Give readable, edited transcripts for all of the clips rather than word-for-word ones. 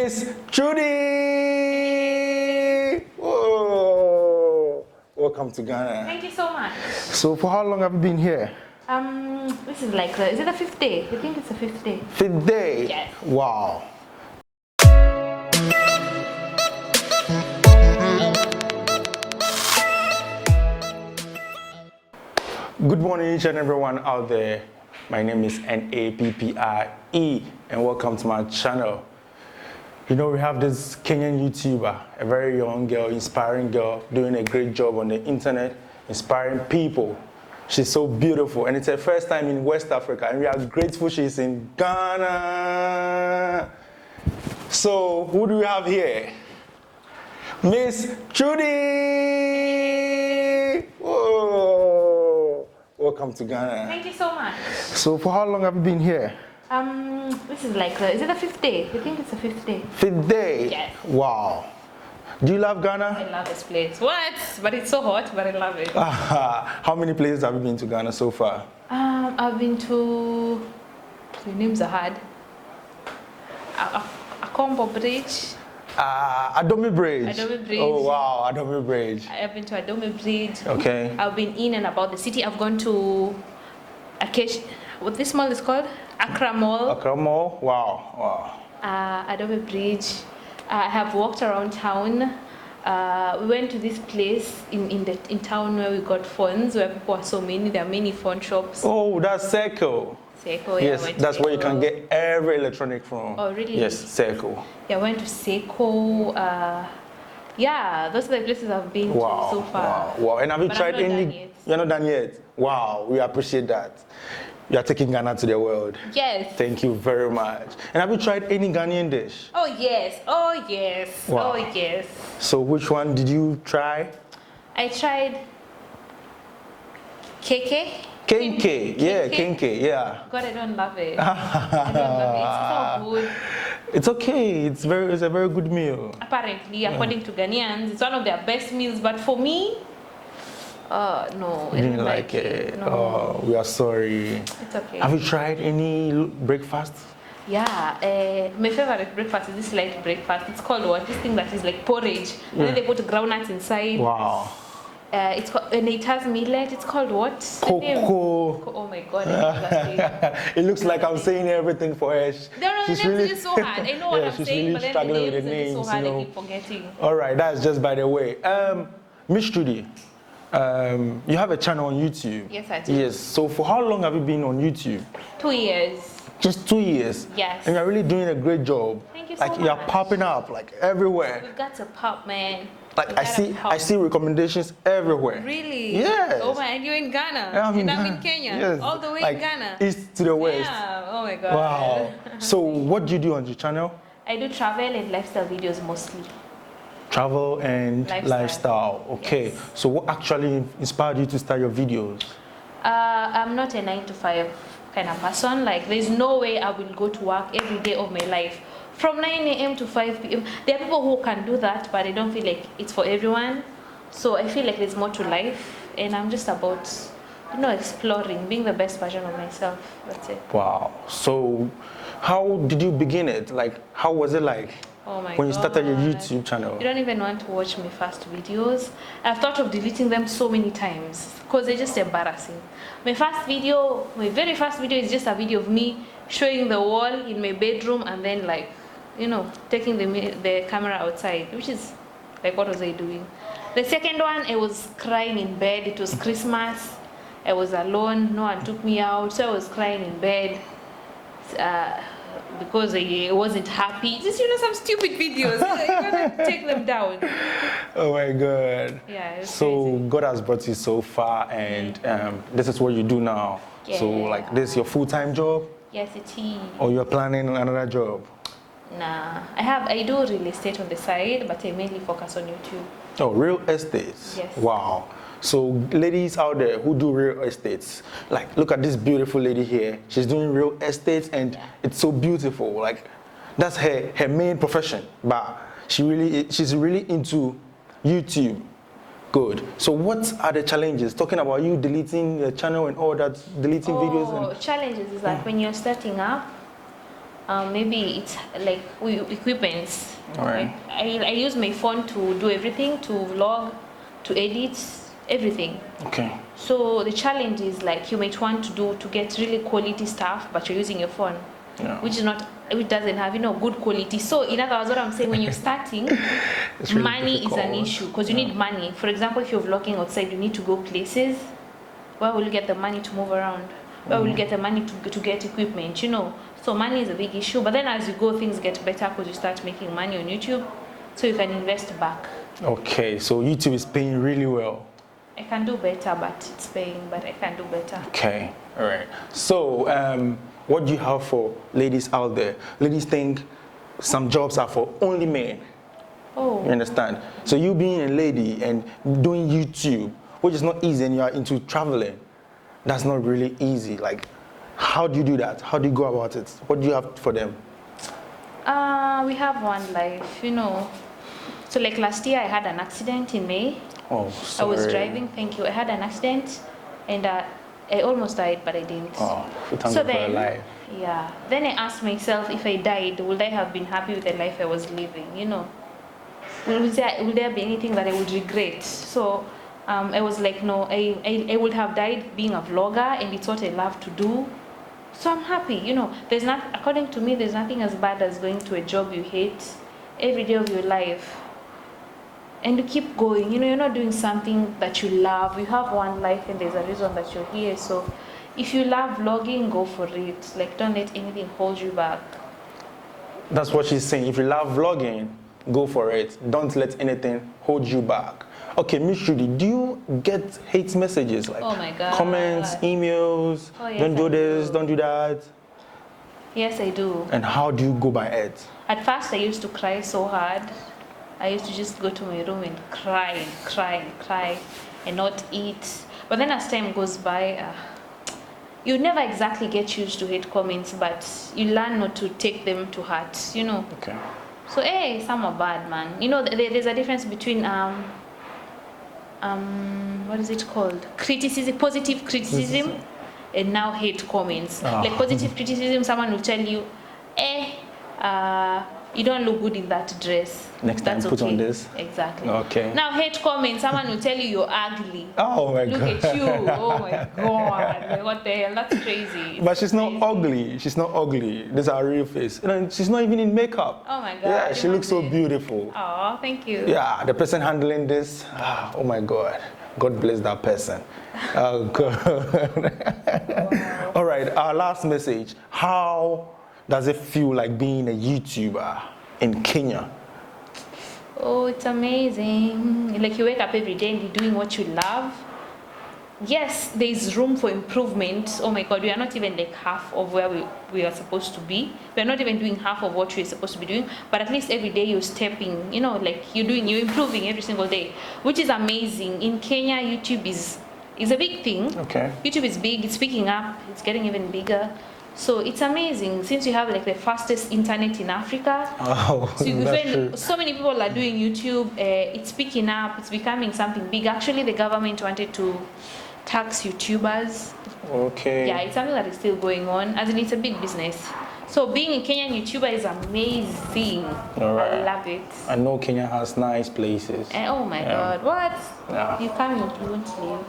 Miss Trudy! Whoa! Welcome to Ghana. Thank you so much. So for how long have you been here? This is like, is it the 5th day? I think it's the 5th day. 5th day? Yes. Wow. Good morning each and everyone out there. My name is Nappie and welcome to my channel. You know, we have this Kenyan YouTuber, a very young girl, inspiring girl, doing a great job on the internet, inspiring people. She's so beautiful and it's her first time in West Africa and we are grateful she's in Ghana. So who do we have here? Miss Trudy! Whoa! Welcome to Ghana. Thank you so much. So for how long have you been here? This is like, is it the 5th day? I think it's the 5th day. 5th day? Yes. Wow. Do you love Ghana? I love this place. What? But it's so hot, but I love it. How many places have you been to Ghana so far? I've been to, the names are hard. Akombo Bridge. Adome Bridge. Adome Bridge. Oh wow, Adome Bridge. I've been to Adome Bridge. Okay. I've been in and about the city. I've gone to what this mall is called? Accra Mall. Accra Mall. Wow, wow. Adome Bridge. I have walked around town. We went to this place in town where we got phones, where people are so many. There are many phone shops. Oh, that's Seiko. Seiko, yes, yeah, that's where you can get every electronic from. Oh, really? Yes, Seiko. Yeah, I went to Seiko. Yeah, those are the places I've been to so far. Wow, wow. And have you tried any? You're not done yet? Wow, we appreciate that. You are taking Ghana to the world. Yes. Thank you very much. And have you tried any Ghanaian dish? Oh, yes. Oh, yes. Wow. Oh, yes. So which one did you try? I tried KK. Kenke, yeah, Kenke, yeah. God, I don't love it. I don't love it. It's so good. It's okay. It's a very good meal. Apparently, according to Ghanaians, it's one of their best meals. But for me, no, I Didn't don't like it. No. Oh, we are sorry. It's okay. Have you tried any breakfast? Yeah, my favorite breakfast is this light breakfast. It's called what? This thing that is like porridge. And then they put groundnuts inside. Wow. It's called, and it has millet. It's called what? Cocoa. Oh my God! It looks like I'm saying everything for her. No, the names are just so hard. I know what I'm she's saying, really but then struggling the with the names names, are so hard. you know. I keep forgetting. All right, that's just by the way. Miss Trudy, you have a channel on YouTube. Yes, I do. Yes. So for how long have you been on YouTube? 2 years. Just 2 years. Yes. And you're really doing a great job. Thank you so much. You're popping up like everywhere. We've got to pop, man. Like I see recommendations everywhere. Really? Yes. Oh my, and you're in Ghana. I'm in Kenya. Yes. All the way like in Ghana. East to the west. Yeah. Oh my God. Wow. So what do you do on your channel? I do travel and lifestyle videos mostly. Travel and lifestyle. Okay. Yes. So what actually inspired you to start your videos? I'm not a 9 to 5 kind of person. Like there's no way I will go to work every day of my life. From 9 a.m. to 5 p.m. There are people who can do that, but I don't feel like it's for everyone. So I feel like there's more to life, and I'm just about, you know, exploring, being the best version of myself. That's it. Wow. So how did you begin it? Like, how was it like? Oh my when you started your God. YouTube channel? You don't even want to watch my first videos. I've thought of deleting them so many times because they're just embarrassing. My very first video is just a video of me showing the wall in my bedroom and then like, you know, taking the camera outside, which is like, what was I doing? The second one, I was crying in bed. It was Christmas. I was alone. No one took me out, so I was crying in bed. Because I wasn't happy. Just, you know, some stupid videos. You gotta take them down. Oh my God. Yeah. So crazy. God has brought you so far, and this is what you do now. Yeah. So like, this is your full-time job? Yes, it is. Or you're planning another job? Nah, I do real estate on the side, but I mainly focus on YouTube. Oh, real estate? Yes. Wow. So ladies out there who do real estates, like look at this beautiful lady here. She's doing real estate and it's so beautiful. Like that's her main profession, but she's really into YouTube. Good. So what are the challenges? Talking about you deleting the channel and all that, deleting videos and challenges is that when you're starting up, Maybe it's like equipments. All right. I use my phone to do everything, to vlog, to edit, everything. Okay. So the challenge is like you might want to get really quality stuff, but you're using your phone, Yeah. which doesn't have good quality. So in other words, what I'm saying, when you're starting, Really money difficult. is an issue because you need money. For example, if you're vlogging outside, you need to go places. Where will you get the money to move around? Where will you get the money to get equipment? So money is a big issue. But then as you go, things get better because you start making money on YouTube, so you can invest back. Okay, so YouTube is paying really well. I can do better, but it's paying, but I can do better. Okay, all right. So, what do you have for ladies out there? Ladies think some jobs are for only men. Oh. You understand? So you being a lady and doing YouTube, which is not easy, and you are into traveling, that's not really easy. Like, how do you do that? How do you go about it? What do you have for them? We have one life, So like last year, I had an accident in May. Oh, sorry. I was driving, thank you. I had an accident, and I almost died, but I didn't. Oh, thank So God for your then, life. yeah. Then I asked myself, if I died, would I have been happy with the life I was living? Will there be anything that I would regret? So I was like, no, I would have died being a vlogger, and it's what I love to do. So I'm happy. According to me, there's nothing as bad as going to a job you hate every day of your life. And you keep going, you're not doing something that you love. You have one life and there's a reason that you're here. So if you love vlogging, go for it. Like, don't let anything hold you back. That's what she's saying. If you love vlogging, go for it. Don't let anything hold you back. Okay, Miss Trudy, do you get hate messages like Oh my God. comments, emails? Oh, yes, don't do I this, do. don't do that. Yes, I do. And how do you go by it? At first, I used to cry so hard. I used to just go to my room and cry and not eat. But then as time goes by, you never exactly get used to hate comments, but you learn not to take them to heart, Okay. So, hey, some are bad, man. There's a difference between, what is it called? Criticism, positive criticism, and now hate comments. Oh. Like positive criticism, someone will tell you, you don't look good in that dress. Next time, That's put okay. on this. Exactly. Okay. Now, hate comments, someone will tell you you're ugly. Oh my Look God. at you. Oh my God. Like, what the hell? That's crazy. But she's not Crazy. ugly. She's not ugly. This is her real face. She's not even in makeup. Oh my God. Yeah, she looks so beautiful. Oh, thank you. Yeah, the person handling this, oh my God. God bless that person. Oh, God. Wow. All right, our last message. How does it feel like being a YouTuber in Kenya? Oh, it's amazing. Like, you wake up every day and you're doing what you love. Yes, there's room for improvement. Oh my God, we are not even like half of where we are supposed to be. We're not even doing half of what we're supposed to be doing. But at least every day you're stepping, like you're improving every single day, which is amazing. In Kenya, YouTube is a big thing. Okay. YouTube is big, it's picking up, it's getting even bigger. So it's amazing since you have like the fastest internet in Africa. Oh, So you that's find true. so many people are doing YouTube. It's picking up. It's becoming something big. Actually, the government wanted to tax YouTubers. Okay. Yeah, it's something that is still going on. As in, it's a big business. So being a Kenyan YouTuber is amazing. All right. I love it. I know Kenya has nice places. And oh my Yeah. God, what? Yeah. You come, you won't leave.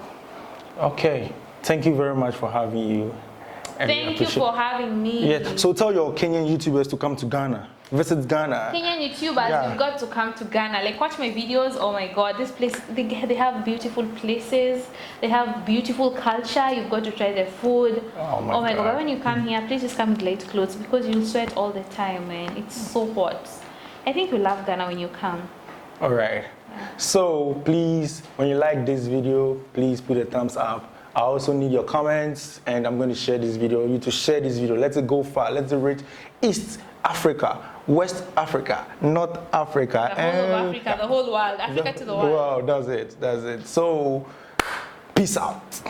Okay. Thank you very much for having you. And we Thank you appreciate- for having me. Yeah. So tell your Kenyan YouTubers to come to Ghana. Visit Ghana. Kenyan YouTubers, Yeah. you've got to come to Ghana. Like, watch my videos. Oh my God, this place, they have beautiful places. They have beautiful culture. You've got to try their food. Oh my God. God. When you come here, please just come with light clothes because you'll sweat all the time, man. It's so hot. I think you'll love Ghana when you come. All right. So please, when you like this video, please put a thumbs up. I also need your comments, and I'm going to share this video. You to share this video. Let's it go far. Let's it reach East Africa, West Africa, North Africa, The whole of Africa, the whole world. Africa to the world. Wow, that's it. That's it. So, peace out.